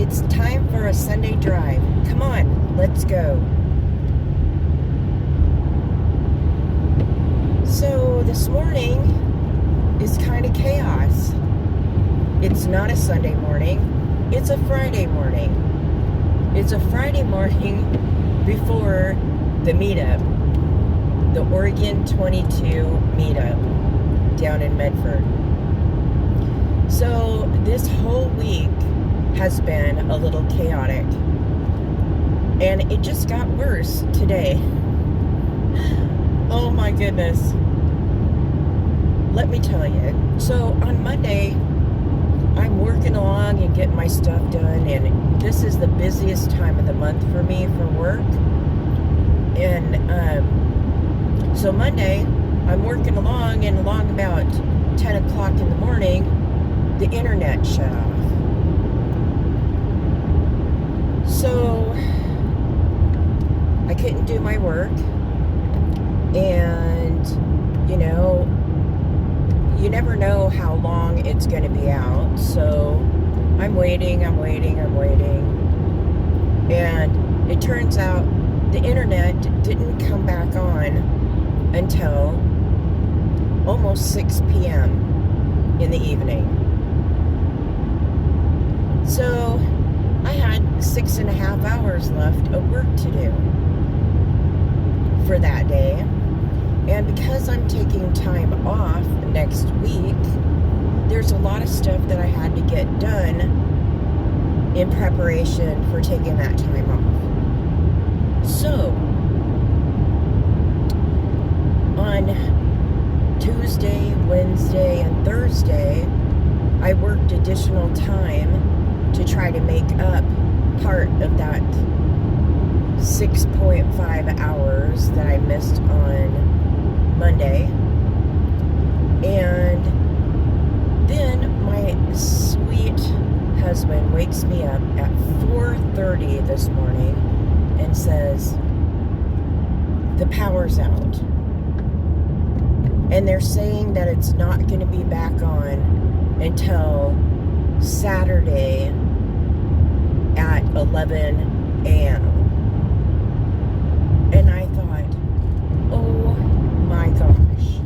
It's time for a Sunday drive. Come on, let's go. So this morning is kind of chaos. It's not a Sunday morning. It's a Friday morning. It's a Friday morning before the meetup. The Oregon 22 meetup down in Medford. So this whole week has been a little chaotic. And it just got worse today. Oh my goodness. Let me tell you. So on Monday, I'm working along and getting my stuff done, and this is the busiest time of the month for me for work. And so Monday, I'm working along, and along about 10 o'clock in the morning, the internet shut off. So I couldn't do my work, and you never know how long it's going to be out. So I'm waiting, and it turns out the internet didn't come back on until almost 6 p.m. in the evening. So I had 6.5 hours left of work to do for that day. And because I'm taking time off next week, there's a lot of stuff that I had to get done in preparation for taking that time off. So, on Tuesday, Wednesday, and Thursday, I worked additional time to try to make up part of that 6.5 hours that I missed on Monday. And then my sweet husband wakes me up at 4:30 this morning and says, the power's out. And they're saying that it's not going to be back on until Saturday at 11 a.m. And I thought, oh my gosh.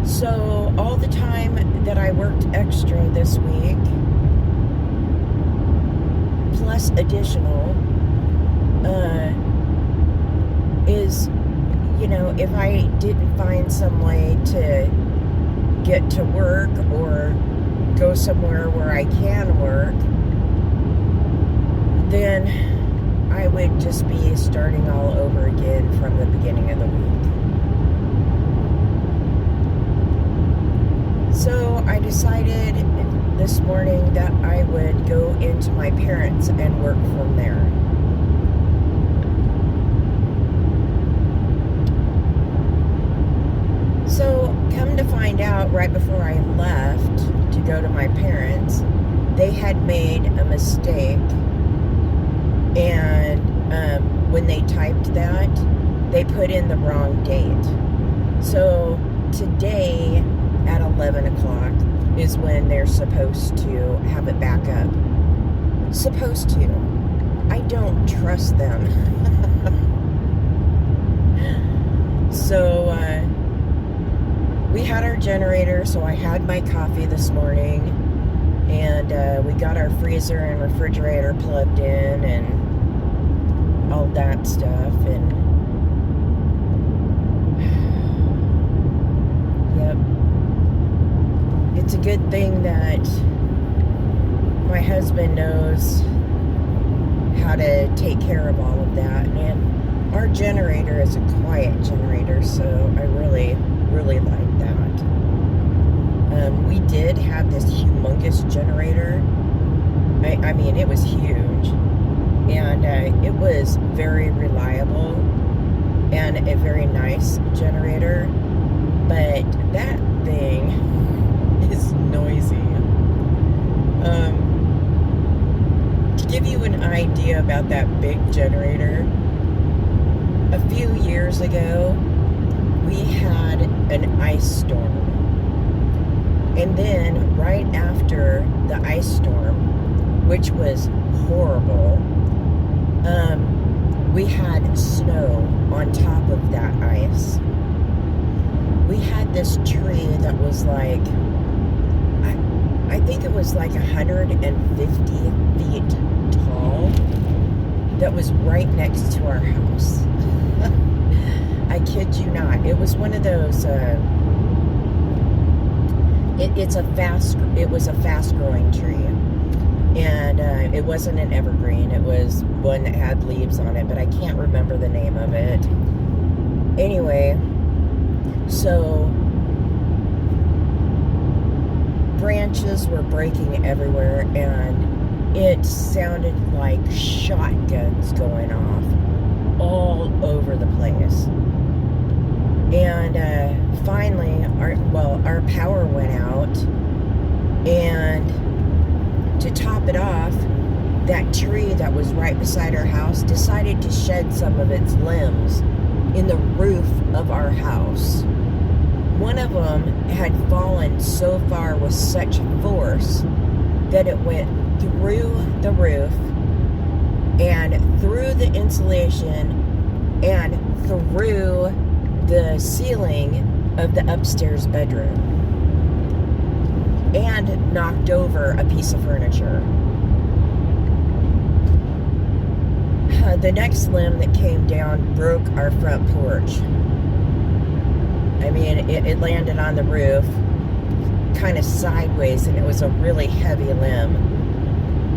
So all the time that I worked extra this week, plus additional, is, if I didn't find some way to get to work or go somewhere where I can work, then I would just be starting all over again from the beginning of the week. So I decided this morning that I would go into my parents' and work from there. So come to find out, right before I left to go to my parents', they had made a mistake. And when they typed that, they put in the wrong date. So today at 11 o'clock is when they're supposed to have it back up. Supposed to. I don't trust them. So we had our generator, so I had my coffee this morning, and we got our freezer and refrigerator plugged in and all that stuff. And yep, it's a good thing that my husband knows how to take care of all of that. And our generator is a quiet generator, so I really like that. We did have this humongous generator. I mean, it was huge. And it was very reliable and a very nice generator. But that thing is noisy. To give you an idea about that big generator, a few years ago, we had an ice storm. And then right after the which was horrible. We had snow on top of that ice. We had this tree that was like, I think it was like 150 feet tall, that was right next to our house. I kid you not. It was one of those, it was a fast growing tree. And it wasn't an evergreen. It was one that had leaves on it, but I can't remember the name of it. Anyway, so branches were breaking everywhere, and it sounded like shotguns going off all over the place. And finally, our power went out, and to top it off, that tree that was right beside our house decided to shed some of its limbs in the roof of our house. One of them had fallen so far with such force that it went through the roof and through the insulation and through the ceiling of the upstairs bedroom, and knocked over a piece of furniture. The next limb that came down broke our front porch. I mean, it landed on the roof kind of sideways, and it was a really heavy limb.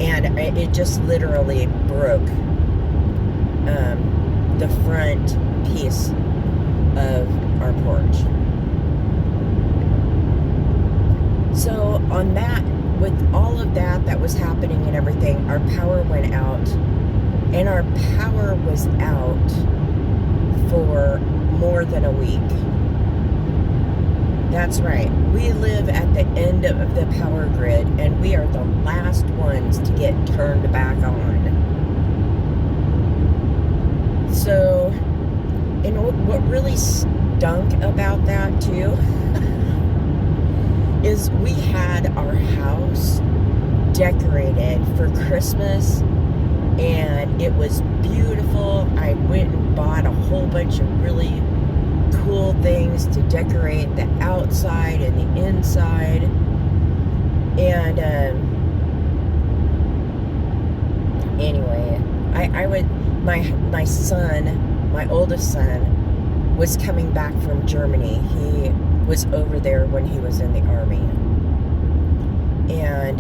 And it just literally broke the front piece of our porch. So on that, with all of that was happening and everything, our power went out. And our power was out for more than a week. That's right. We live at the end of the power grid, and we are the last ones to get turned back on. So, and what really stunk about that too is we had our house decorated for Christmas, and it was beautiful. I went and bought a whole bunch of really cool things to decorate the outside and the inside. And anyway, my son, my oldest son, was coming back from Germany. He was over there when he was in the army. And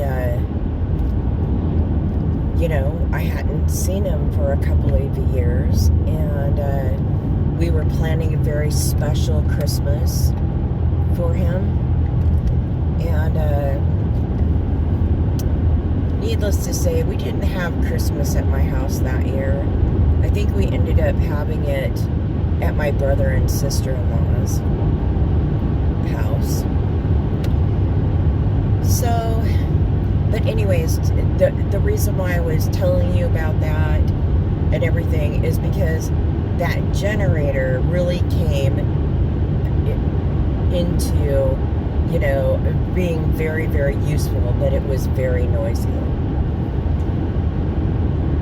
you know, I hadn't seen him for a couple of years, and we were planning a very special Christmas for him. And needless to say, we didn't have Christmas at my house that year. I think we ended up having it at my brother and sister-in-law's house. So, but anyways, the reason why I was telling you about that and everything is because that generator really came into, you know, being very, very useful, but it was very noisy.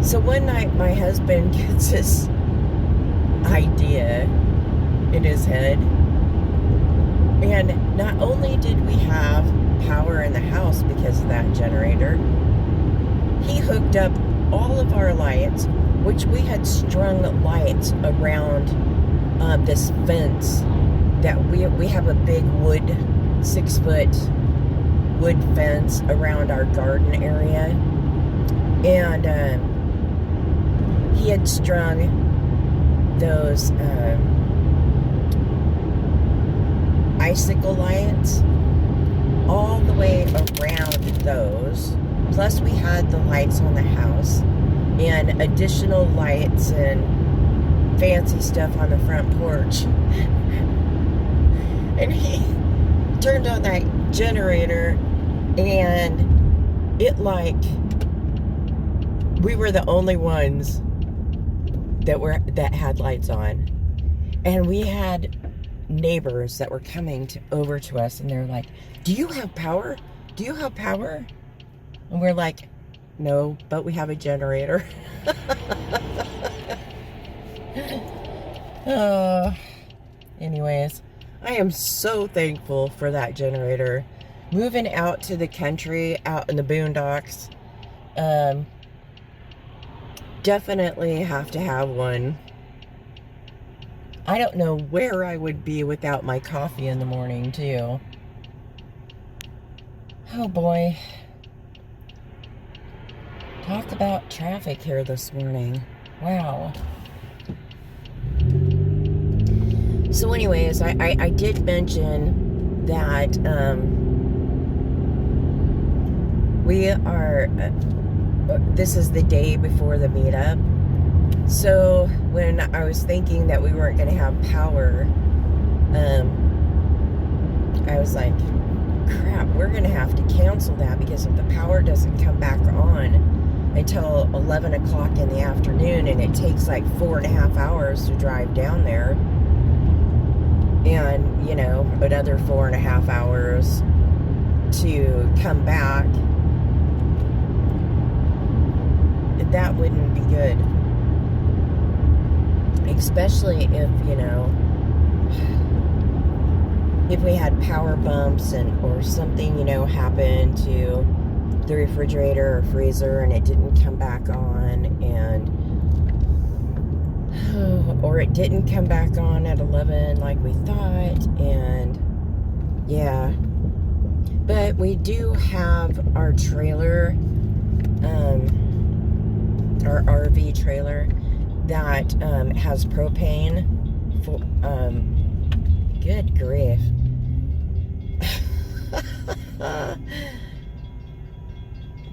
So one night my husband gets this idea in his head, and not only did we have power in the house because of that generator, he hooked up all of our lights, which we had strung lights around this fence that we have a big wood, 6-foot wood fence around our garden area. And he had strung those icicle lights all the way around those. Plus we had the lights on the house and additional lights and fancy stuff on the front porch. And he turned on that generator, and it like we were the only ones that had lights on. And we had neighbors that were coming over to us, and they're like, "Do you have power? Do you have power?" And we're like, No, but we have a generator. uh, anyways, I am so thankful for that generator. Moving out to the country, out in the boondocks, definitely have to have one. I don't know where I would be without my coffee in the morning, too. Oh boy. Talk about traffic here this morning. Wow. So anyways, I did mention that we are, this is the day before the meetup. So when I was thinking that we weren't going to have power, I was like, crap, we're going to have to cancel that, because if the power doesn't come back on until 11 o'clock in the afternoon, and it takes like 4.5 hours to drive down there, and, you know, another 4.5 hours to come back, that wouldn't be good. Especially if, you know, if we had power bumps or something, you know, happened to the refrigerator or freezer and it didn't come back on, and or it didn't come back on at 11 like we thought, and yeah. But we do have our trailer, our RV trailer that has propane for, good grief.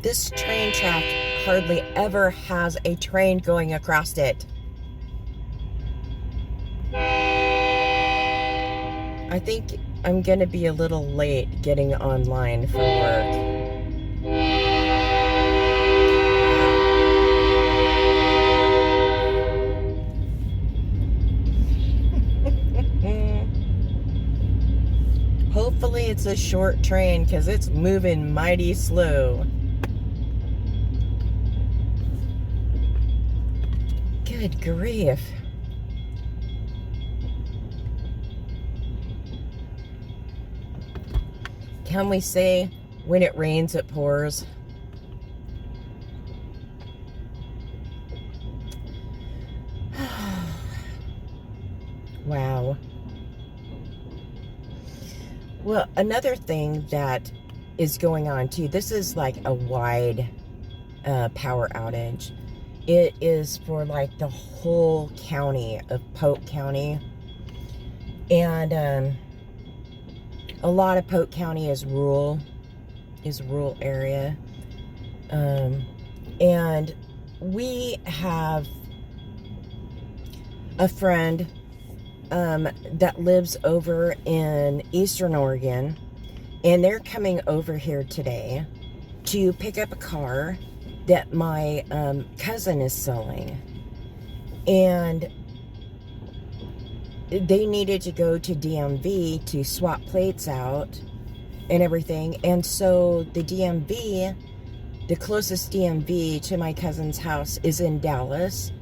This train track hardly ever has a train going across it. I think I'm gonna be a little late getting online for work. Hopefully it's a short train, because it's moving mighty slow. Good grief. Can we say, when it rains, it pours? Wow. Well, another thing that is going on too, this is like a wide power outage. It is for like the whole county of Polk County. And a lot of Polk County is rural area. And we have a friend that lives over in Eastern Oregon, and they're coming over here today to pick up a car that my cousin is selling, and they needed to go to DMV to swap plates out and everything. And so the DMV, the closest DMV to my cousin's house, is in Dallas,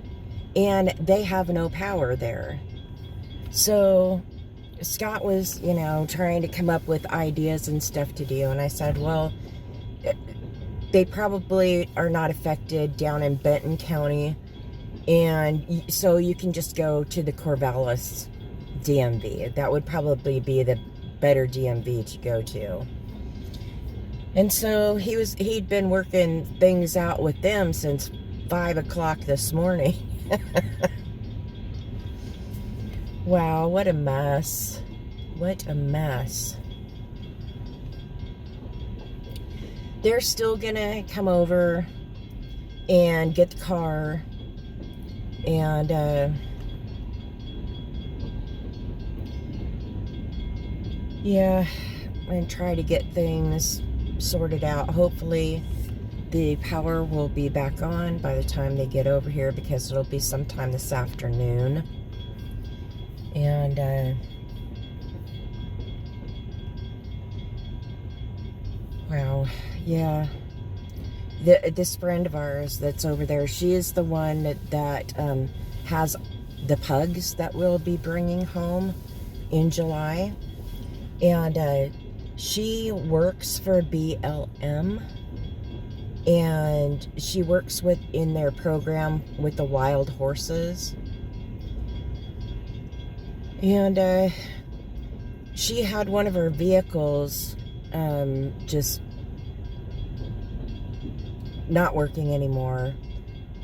and they have no power there. So Scott was, you know, trying to come up with ideas and stuff to do. And I said, well, they probably are not affected down in Benton County. And so you can just go to the Corvallis DMV. That would probably be the better DMV to go to. And so he'd been working things out with them since 5 o'clock this morning. Wow, what a mess. What a mess. They're still gonna come over and get the car, and yeah, I'm gonna try to get things sorted out. Hopefully the power will be back on by the time they get over here, because it'll be sometime this afternoon. And wow, yeah, this friend of ours that's over there, she is the one that has the pugs that we'll be bringing home in July. And she works for BLM, and she works in their program with the wild horses. And she had one of her vehicles just not working anymore,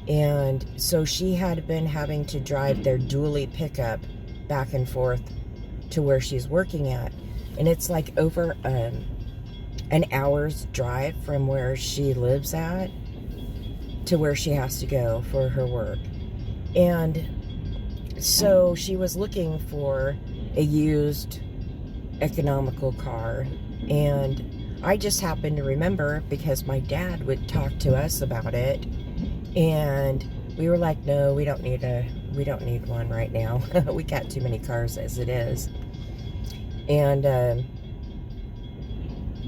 and so she had been having to drive their dually pickup back and forth to where she's working at, and it's like over an hour's drive from where she lives at to where she has to go for her work. And so she was looking for a used economical car, and I just happened to remember because my dad would talk to us about it, and we were like, no, we don't need one right now. We got too many cars as it is. And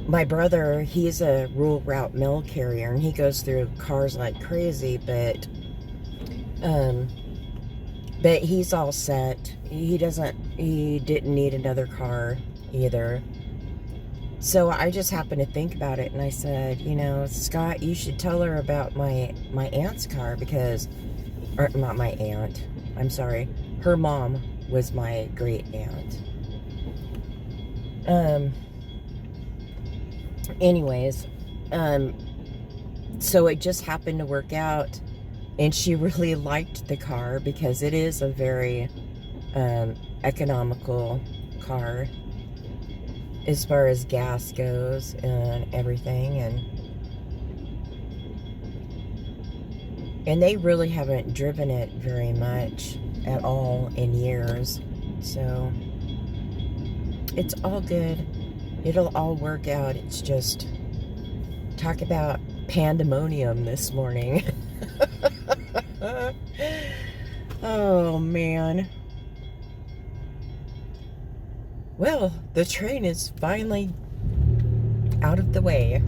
my brother, he's a rural route mail carrier, and he goes through cars like crazy, but he's all set. He didn't need another car either. So I just happened to think about it, and I said, Scott, you should tell her about my aunt's car, because, or not my aunt, I'm sorry, her mom was my great aunt. Anyways, so it just happened to work out, and she really liked the car because it is a very economical car as far as gas goes and everything, and they really haven't driven it very much at all in years, so it's all good. It'll all work out. It's just, talk about pandemonium this morning. Oh man. Well, the train is finally out of the way.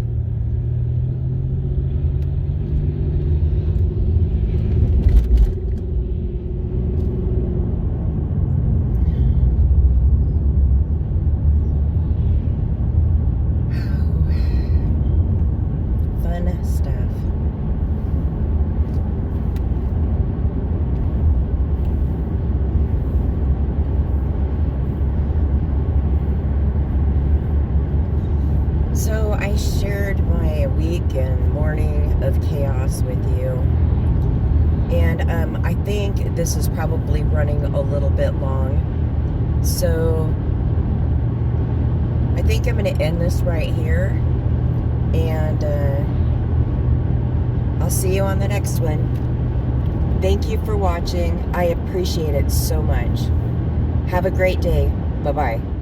Fun stuff. So I shared my week and morning of chaos with you, and I think this is probably running a little bit long, so I think I'm going to end this right here, and I'll see you on the next one. Thank you for watching. I appreciate it so much. Have a great day. Bye-bye.